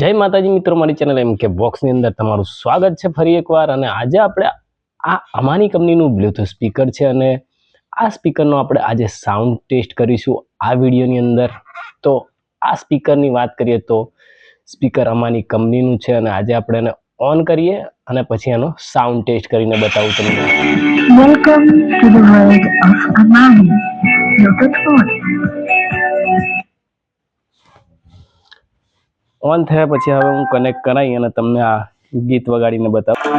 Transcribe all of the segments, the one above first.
જય માતાજી મિત્રો, મારી ચેનલ એમ કે બોક્સની અંદર તમારું સ્વાગત છે ફરી એકવાર। અને આજે આપણે આ અમાની કંપનીનું બ્લૂટૂથ સ્પીકર છે અને આ સ્પીકરનો આપણે આજે સાઉન્ડ ટેસ્ટ કરીશું આ વિડીયોની અંદર। તો આ સ્પીકરની વાત કરીએ તો સ્પીકર અમાની કંપનીનું છે અને આજે આપણે એને ઓન કરીએ અને પછી એનો સાઉન્ડ ટેસ્ટ કરીને બતાવું તમને। Welcome to the world of અમાની બ્લૂટૂથ ફોન। ઓન થયા પછી હવે હું કનેક્ટ કરાવી અને તમને આ ગીત વગાડીને બતાવું।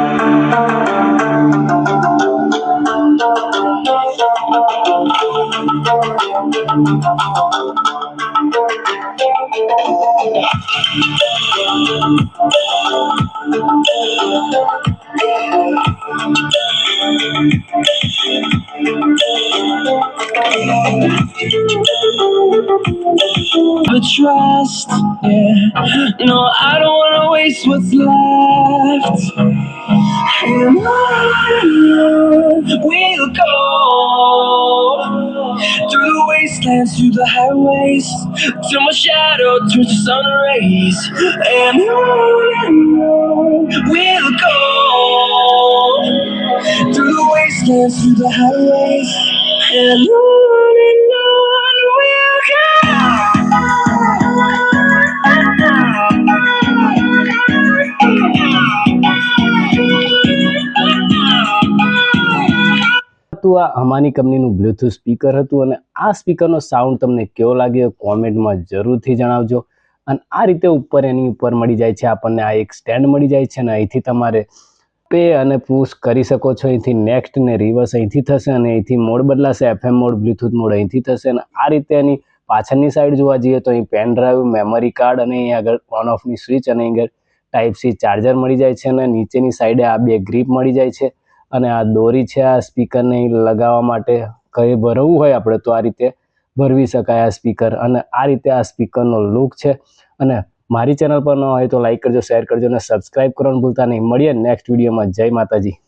But trust, yeah. No, I don't wanna waste what's left. And on we'll go through the wastelands, through the highways, till my shadow turns to sun rays. And on we'll go through the wastelands, through the highways, and on we'll go. તો આ અમાની કંપનીનું Bluetooth speaker હતું અને આ સ્પીકરનો sound તમને કેવો લાગ્યો કોમેન્ટમાં જરૂરથી જણાવજો। અને આ રીતે ઉપર એની ઉપર મળી જાય છે આપણને આ એક સ્ટેન્ડ મળી જાય છે અને અહીંથી તમારે પે અને પુશ કરી શકો છો। અહીંથી નેક્સ્ટ ને રિવર્સ અહીંથી થશે અને અહીંથી મોડ બદલાશે, FM મોડ, બ્લૂટૂથ મોડ અહીંથી થશે। અને આ રીતે એની પાછળની સાઈડ જોવા જઈએ તો અહીં પેન ડ્રાઈવ, મેમરી કાર્ડ અને અહીં આગળ ઓન ઓફની સ્વિચ અને અહીં આગળ ટાઈપ સી ચાર્જર મળી જાય છે અને નીચેની સાઈડે આ બે ગ્રીપ મળી જાય છે અને આ દોરી છે આ સ્પીકરને લગાવવા માટે। કંઈ ભરવું હોય આપણે તો આ રીતે ભરવી શકાય આ સ્પીકર। અને આ રીતે આ સ્પીકરનો લુક છે। અને મારી ચેનલ પર ન હોય તો લાઈક કરજો, શેર કરજો અને સબસ્ક્રાઈબ કરવાનું ભૂલતા નહીં। મળીએ નેક્સ્ટ વિડીયોમાં। જય માતાજી।